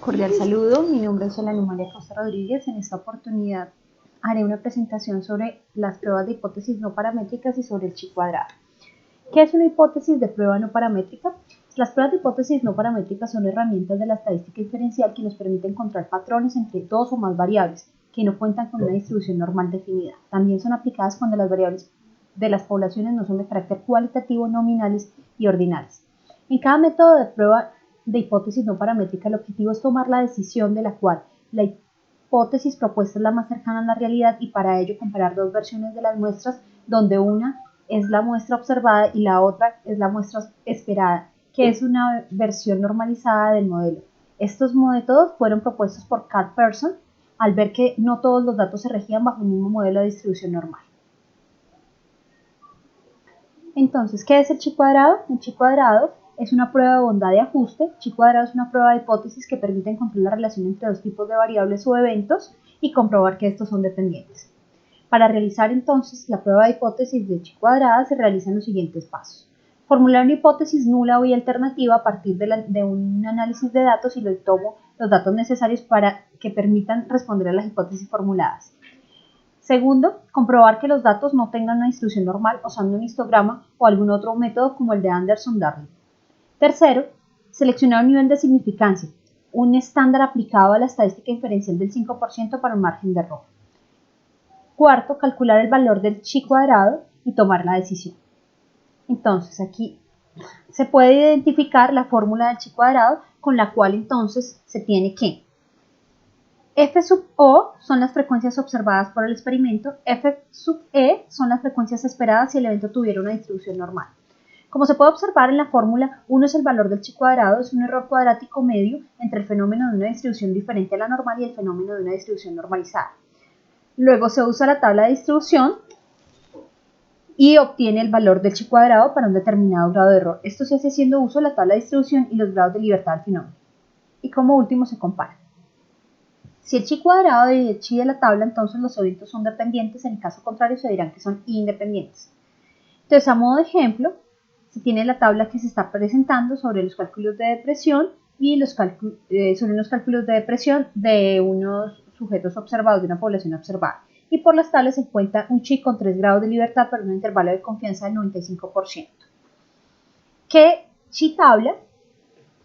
Cordial saludo, mi nombre es Solano María Costa Rodríguez. En esta oportunidad haré una presentación sobre las pruebas de hipótesis no paramétricas y sobre el chi cuadrado. ¿Qué es una hipótesis de prueba no paramétrica? Las pruebas de hipótesis no paramétricas son herramientas de la estadística inferencial que nos permiten encontrar patrones entre dos o más variables que no cuentan con una distribución normal definida. También son aplicadas cuando las variables de las poblaciones no son de carácter cualitativo, nominales y ordinales. En cada método de prueba de hipótesis no paramétrica, el objetivo es tomar la decisión de la cual la hipótesis propuesta es la más cercana a la realidad y para ello comparar dos versiones de las muestras donde una es la muestra observada y la otra es la muestra esperada, que es una versión normalizada del modelo. Estos métodos fueron propuestos por Carl Pearson al ver que no todos los datos se regían bajo el mismo modelo de distribución normal. Entonces, ¿qué es el chi cuadrado? El chi cuadrado es una prueba de bondad de ajuste. Chi cuadrado es una prueba de hipótesis que permite encontrar la relación entre dos tipos de variables o eventos y comprobar que estos son dependientes. Para realizar entonces la prueba de hipótesis de chi cuadrada se realizan los siguientes pasos. Formular una hipótesis nula o alternativa a partir de un análisis de datos y le tomo los datos necesarios para que permitan responder a las hipótesis formuladas. Segundo, comprobar que los datos no tengan una distribución normal usando un histograma o algún otro método como el de Anderson-Darling. Tercero, seleccionar un nivel de significancia, un estándar aplicado a la estadística inferencial del 5% para un margen de error. Cuarto, calcular el valor del chi cuadrado y tomar la decisión. Entonces, aquí se puede identificar la fórmula del chi cuadrado con la cual entonces se tiene que F sub O son las frecuencias observadas por el experimento, F sub E son las frecuencias esperadas si el evento tuviera una distribución normal. Como se puede observar en la fórmula, 1 es el valor del chi cuadrado, es un error cuadrático medio entre el fenómeno de una distribución diferente a la normal y el fenómeno de una distribución normalizada. Luego se usa la tabla de distribución y obtiene el valor del chi cuadrado para un determinado grado de error. Esto se hace haciendo uso de la tabla de distribución y los grados de libertad del fenómeno. Y como último se compara. Si el chi cuadrado y el chi de la tabla, entonces los eventos son dependientes, en el caso contrario se dirán que son independientes. Entonces, a modo de ejemplo, se tiene la tabla que se está presentando sobre los cálculos de depresión y sobre unos cálculos de depresión de unos sujetos observados, de una población observada. Y por las tablas se encuentra un chi con 3 grados de libertad para un intervalo de confianza del 95%. Que chi tabla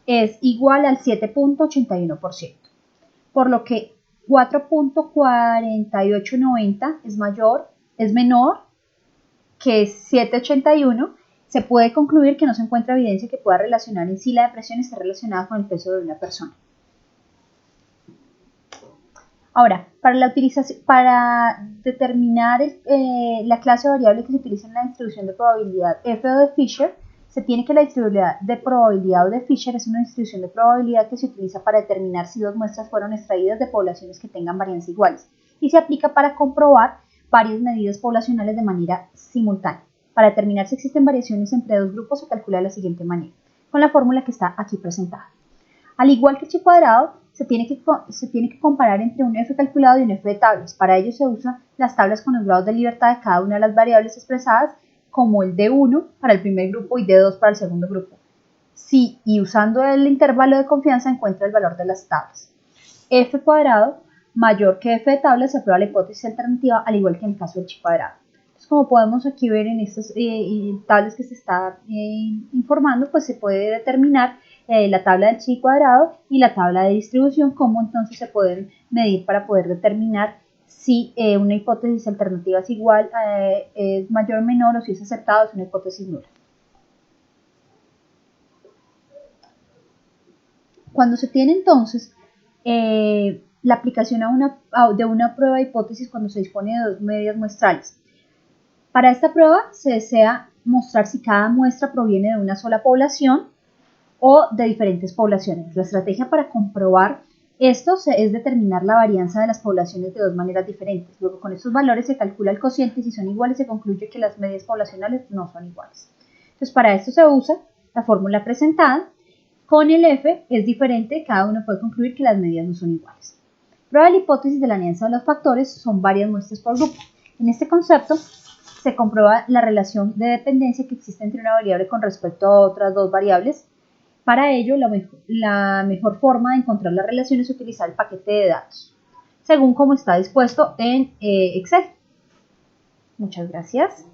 es igual al 7.81%. Por lo que 4.4890 es menor que 781, se puede concluir que no se encuentra evidencia que pueda relacionar en sí la depresión esté relacionada con el peso de una persona. Ahora, para determinar la clase de variable que se utiliza en la distribución de probabilidad F o de Fisher, se tiene que la distribución de probabilidad o de Fisher es una distribución de probabilidad que se utiliza para determinar si dos muestras fueron extraídas de poblaciones que tengan varianza iguales y se aplica para comprobar varias medidas poblacionales de manera simultánea. Para determinar si existen variaciones entre dos grupos se calcula de la siguiente manera, con la fórmula que está aquí presentada. Al igual que el chi cuadrado, se tiene que comparar entre un F calculado y un F de tablas. Para ello se usan las tablas con los grados de libertad de cada una de las variables expresadas como el D1 para el primer grupo y D2 para el segundo grupo. Si y usando el intervalo de confianza encuentra el valor de las tablas. F cuadrado mayor que F de tablas se aprueba la hipótesis alternativa al igual que en el caso del chi cuadrado. Entonces, como podemos aquí ver en estas tablas que se está informando, pues se puede determinar la tabla del chi cuadrado y la tabla de distribución, cómo entonces se pueden medir para poder determinar si una hipótesis alternativa es igual, es mayor o menor, o si es aceptada o es una hipótesis nula. Cuando se tiene entonces la aplicación de una prueba de hipótesis cuando se dispone de dos medias muestrales, para esta prueba se desea mostrar si cada muestra proviene de una sola población o de diferentes poblaciones. La estrategia para comprobar esto es determinar la varianza de las poblaciones de dos maneras diferentes. Luego, con estos valores se calcula el cociente y si son iguales se concluye que las medias poblacionales no son iguales. Entonces, para esto se usa la fórmula presentada. Con el F es diferente, cada uno puede concluir que las medidas no son iguales. Prueba de la hipótesis de la alianza de los factores son varias muestras por grupo. En este concepto se comprueba la relación de dependencia que existe entre una variable con respecto a otras dos variables Para ello, la mejor forma de encontrar la relación es utilizar el paquete de datos, según como está dispuesto en Excel. Muchas gracias.